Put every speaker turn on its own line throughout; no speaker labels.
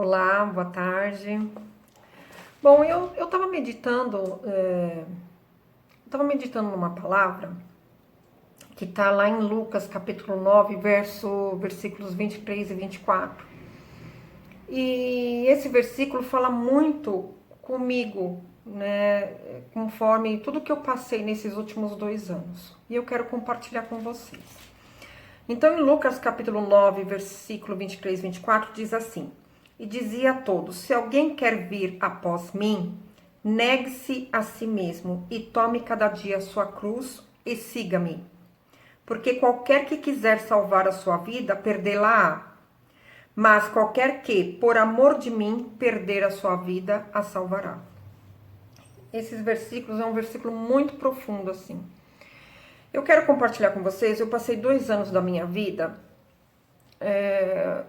Olá, boa tarde. Bom, eu estava meditando, numa palavra que está lá em Lucas, capítulo 9, versículos 23 e 24. E esse versículo fala muito comigo, né, conforme tudo que eu passei nesses últimos 2 anos. E eu quero compartilhar com vocês. Então, em Lucas, capítulo 9, versículo 23 e 24, diz assim: E dizia a todos: se alguém quer vir após mim, negue-se a si mesmo e tome cada dia a sua cruz e siga-me. Porque qualquer que quiser salvar a sua vida, perdê-la-á. Mas qualquer que, por amor de mim, perder a sua vida, a salvará. Esses versículos é um versículo muito profundo, assim. Eu quero compartilhar com vocês, eu passei 2 anos da minha vida,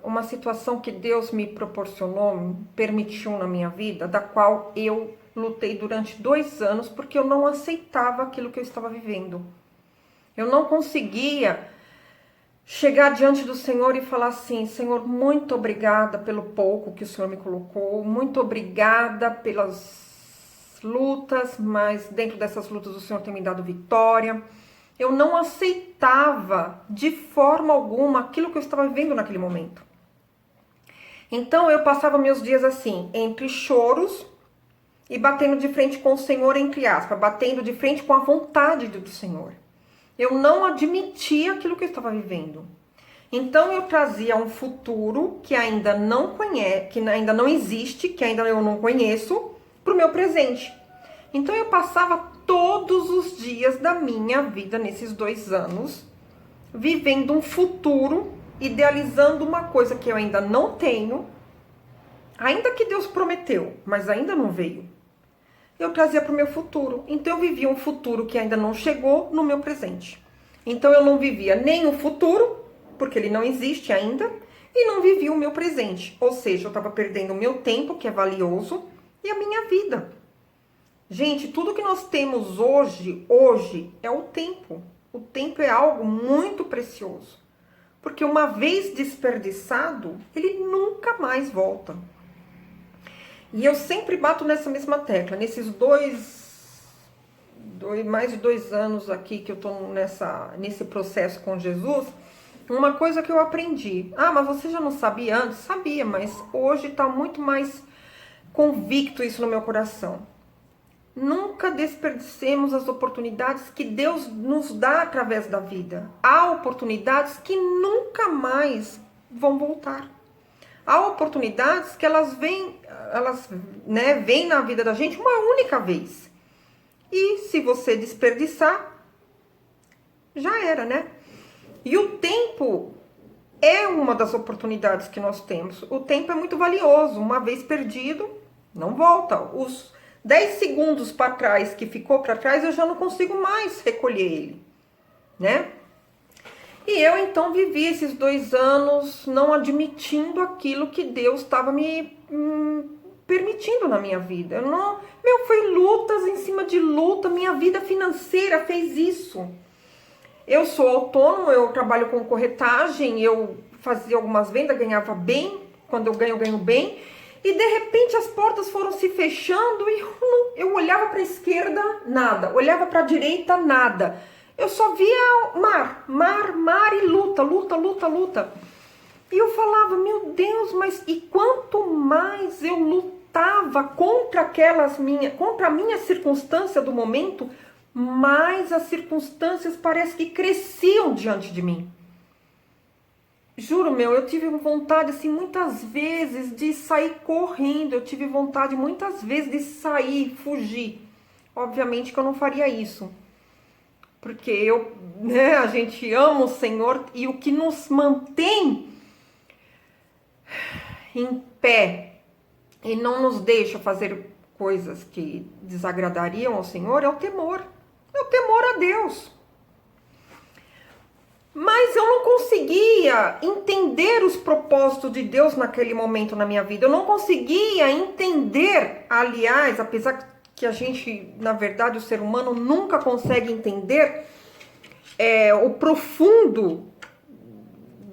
uma situação que Deus me proporcionou, me permitiu na minha vida, da qual eu lutei durante 2 anos, porque eu não aceitava aquilo que eu estava vivendo. Eu não conseguia chegar diante do Senhor e falar assim: Senhor, muito obrigada pelo pouco que o Senhor me colocou, muito obrigada pelas lutas, mas dentro dessas lutas o Senhor tem me dado vitória. Eu não aceitava de forma alguma aquilo que eu estava vivendo naquele momento. Então eu passava meus dias assim, entre choros e batendo de frente com o Senhor, entre aspas, batendo de frente com a vontade do Senhor. Eu não admitia aquilo que eu estava vivendo. Então eu trazia um futuro que ainda não conhece, que ainda não existe, que ainda eu não conheço, para o meu presente. Então eu passava todos os dias da minha vida nesses 2 anos, vivendo um futuro, idealizando uma coisa que eu ainda não tenho, ainda que Deus prometeu, mas ainda não veio. Eu trazia para o meu futuro. Então eu vivia um futuro que ainda não chegou no meu presente. Então eu não vivia nem o futuro, porque ele não existe ainda, e não vivia o meu presente. Ou seja, eu estava perdendo o meu tempo, que é valioso, e a minha vida. Gente, tudo que nós temos hoje é o tempo. O tempo é algo muito precioso. Porque uma vez desperdiçado, ele nunca mais volta. E eu sempre bato nessa mesma tecla. Nesses mais de 2 anos aqui que eu tô nesse processo com Jesus, uma coisa que eu aprendi. Ah, mas você já não sabia antes? Sabia, mas hoje tá muito mais convicto isso no meu coração. Nunca desperdicemos as oportunidades que Deus nos dá através da vida. Há oportunidades que nunca mais vão voltar. Há oportunidades que elas vêm na vida da gente uma única vez. E se você desperdiçar, já era, né? E o tempo é uma das oportunidades que nós temos. O tempo é muito valioso. Uma vez perdido, não volta. Os 10 segundos para trás que ficou para trás, eu já não consigo mais recolher ele, né? E eu então vivi esses 2 anos não admitindo aquilo que Deus estava me permitindo na minha vida. Eu não, foi lutas em cima de luta, minha vida financeira fez isso. Eu sou autônomo, eu trabalho com corretagem, eu fazia algumas vendas, ganhava bem, quando eu ganho bem. E de repente as portas foram se fechando e eu olhava para a esquerda, nada. Olhava para a direita, nada. Eu só via mar e luta. E eu falava: meu Deus, mas e quanto mais eu lutava contra a minha circunstância do momento, mais as circunstâncias parece que cresciam diante de mim. Juro, eu tive vontade, assim, muitas vezes de sair correndo. Eu tive vontade, muitas vezes, de sair, fugir. Obviamente que eu não faria isso. Porque a gente ama o Senhor e o que nos mantém em pé e não nos deixa fazer coisas que desagradariam ao Senhor é o temor. É o temor a Deus. Mas eu não conseguia entender os propósitos de Deus naquele momento na minha vida. Eu não conseguia entender, aliás, apesar que a gente, na verdade, o ser humano nunca consegue entender o profundo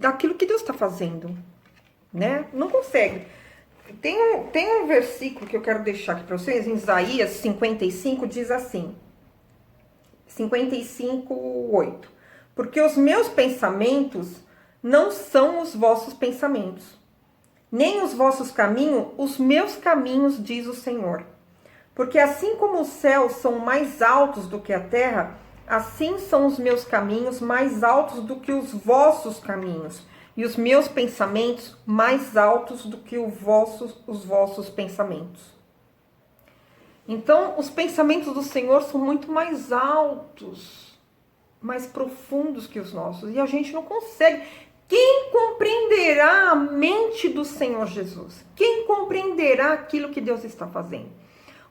daquilo que Deus está fazendo, né? Não consegue. Tem um versículo que eu quero deixar aqui para vocês, em Isaías 55, diz assim, 55:8. Porque os meus pensamentos não são os vossos pensamentos, nem os vossos caminhos, os meus caminhos, diz o Senhor. Porque assim como os céus são mais altos do que a terra, assim são os meus caminhos mais altos do que os vossos caminhos, e os meus pensamentos mais altos do que os vossos pensamentos. Então, os pensamentos do Senhor são muito mais altos, mais profundos que os nossos, e a gente não consegue. Quem compreenderá a mente do Senhor Jesus? Quem compreenderá aquilo que Deus está fazendo?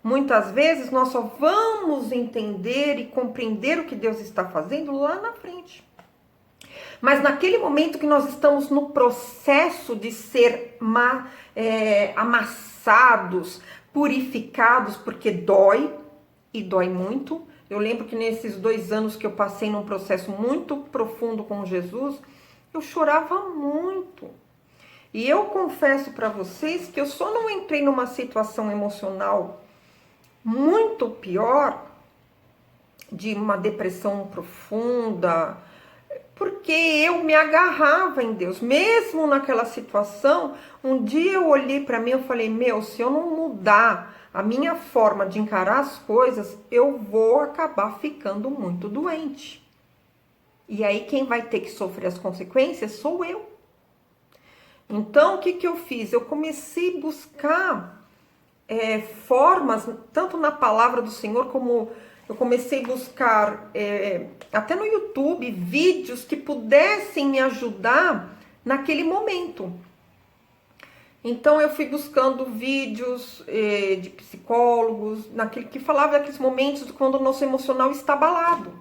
Muitas vezes nós só vamos entender e compreender o que Deus está fazendo lá na frente. Mas naquele momento que nós estamos no processo de ser amassados, purificados, porque dói, e dói muito. Eu lembro que nesses 2 anos que eu passei num processo muito profundo com Jesus, eu chorava muito. E eu confesso para vocês que eu só não entrei numa situação emocional muito pior, de uma depressão profunda, porque eu me agarrava em Deus. Mesmo naquela situação, um dia eu olhei para mim e falei, se eu não mudar a minha forma de encarar as coisas, eu vou acabar ficando muito doente. E aí quem vai ter que sofrer as consequências sou eu. Então, o que eu fiz? Eu comecei a buscar formas, tanto na palavra do Senhor, como eu comecei a buscar até no YouTube, vídeos que pudessem me ajudar naquele momento. Então eu fui buscando vídeos de psicólogos, naquele que falava daqueles momentos quando o nosso emocional está abalado.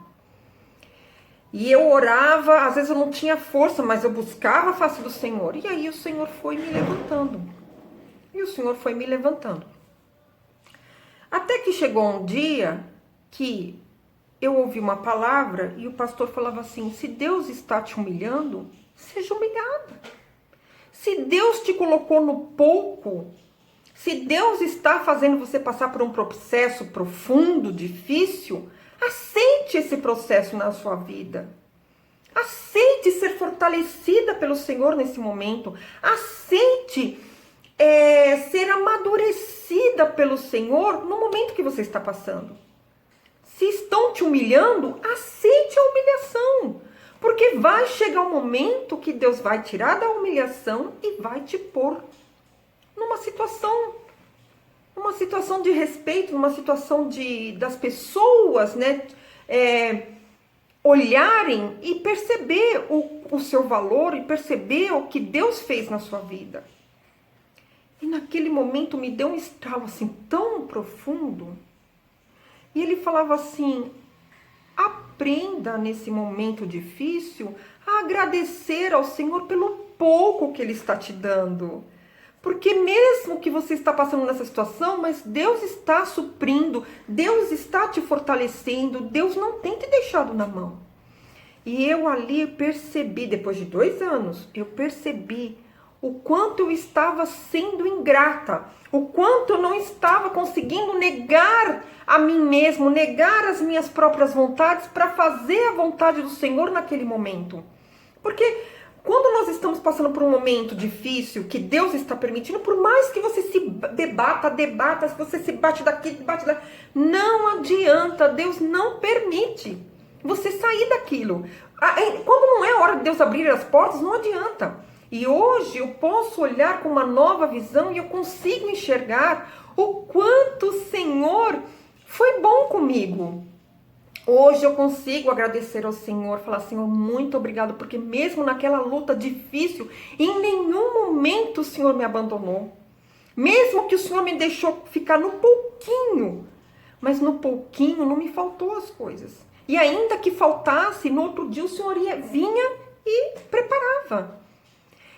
E eu orava, às vezes eu não tinha força, mas eu buscava a face do Senhor. E aí o Senhor foi me levantando. Até que chegou um dia que eu ouvi uma palavra e o pastor falava assim, se Deus está te humilhando, seja humilhada. Se Deus te colocou no pouco, se Deus está fazendo você passar por um processo profundo, difícil, aceite esse processo na sua vida. Aceite ser fortalecida pelo Senhor nesse momento. Aceite ser amadurecida pelo Senhor no momento que você está passando. Se estão te humilhando, aceite a humilhação. Porque vai chegar um momento que Deus vai tirar da humilhação e vai te pôr numa situação de respeito, numa situação das pessoas, né, olharem e perceber o seu valor e perceber o que Deus fez na sua vida. E naquele momento me deu um estalo assim tão profundo. E ele falava assim, aprenda nesse momento difícil a agradecer ao Senhor pelo pouco que Ele está te dando. Porque mesmo que você está passando nessa situação, mas Deus está suprindo, Deus está te fortalecendo, Deus não tem te deixado na mão. E eu ali percebi, depois de 2 anos, eu percebi o quanto eu estava sendo ingrata, o quanto eu não estava conseguindo negar a mim mesmo, negar as minhas próprias vontades para fazer a vontade do Senhor naquele momento. Porque quando nós estamos passando por um momento difícil, que Deus está permitindo, por mais que você se debata, se você se bate daqui, bate daqui, não adianta, Deus não permite você sair daquilo. Quando não é hora de Deus abrir as portas, não adianta. E hoje eu posso olhar com uma nova visão e eu consigo enxergar o quanto o Senhor foi bom comigo. Hoje eu consigo agradecer ao Senhor, falar, Senhor, muito obrigado, porque mesmo naquela luta difícil, em nenhum momento o Senhor me abandonou. Mesmo que o Senhor me deixou ficar no pouquinho, mas no pouquinho não me faltou as coisas. E ainda que faltasse, no outro dia o Senhor vinha e preparava.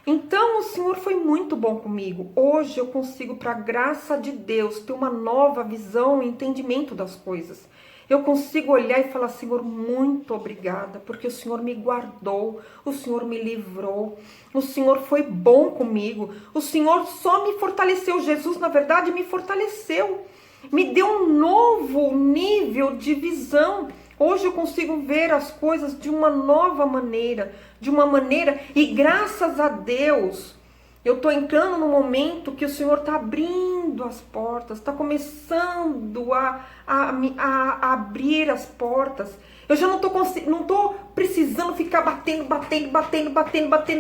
Então o Senhor foi muito bom comigo. Hoje eu consigo, para a graça de Deus, ter uma nova visão e entendimento das coisas. Eu consigo olhar e falar, Senhor, muito obrigada, porque o Senhor me guardou, o Senhor me livrou, o Senhor foi bom comigo, o Senhor só me fortaleceu. Jesus, na verdade, me fortaleceu, me deu um novo nível de visão. Hoje eu consigo ver as coisas de uma nova maneira, e graças a Deus, eu estou entrando no momento que o Senhor está abrindo as portas, está começando a abrir as portas. Eu já não estou precisando ficar batendo,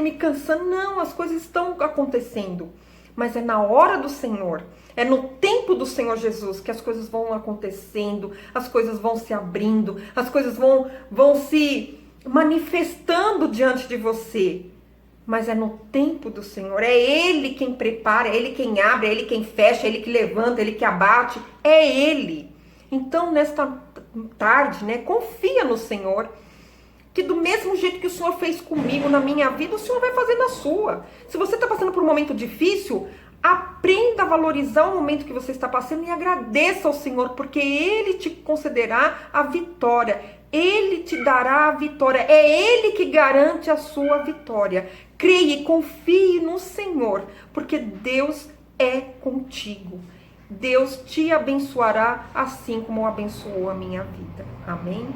me cansando. Não, as coisas estão acontecendo. Mas é na hora do Senhor, é no tempo do Senhor Jesus que as coisas vão acontecendo, as coisas vão se abrindo, as coisas vão se manifestando diante de você. Mas é no tempo do Senhor, é Ele quem prepara, é Ele quem abre, é Ele quem fecha, é Ele que levanta, é Ele que abate, é Ele. Então, nesta tarde, né, confia no Senhor, que do mesmo jeito que o Senhor fez comigo na minha vida, o Senhor vai fazer na sua. Se você está passando por um momento difícil, aprenda a valorizar o momento que você está passando e agradeça ao Senhor, porque Ele te concederá a vitória. Ele te dará a vitória. É Ele que garante a sua vitória. Creia e confie no Senhor, porque Deus é contigo. Deus te abençoará assim como abençoou a minha vida. Amém?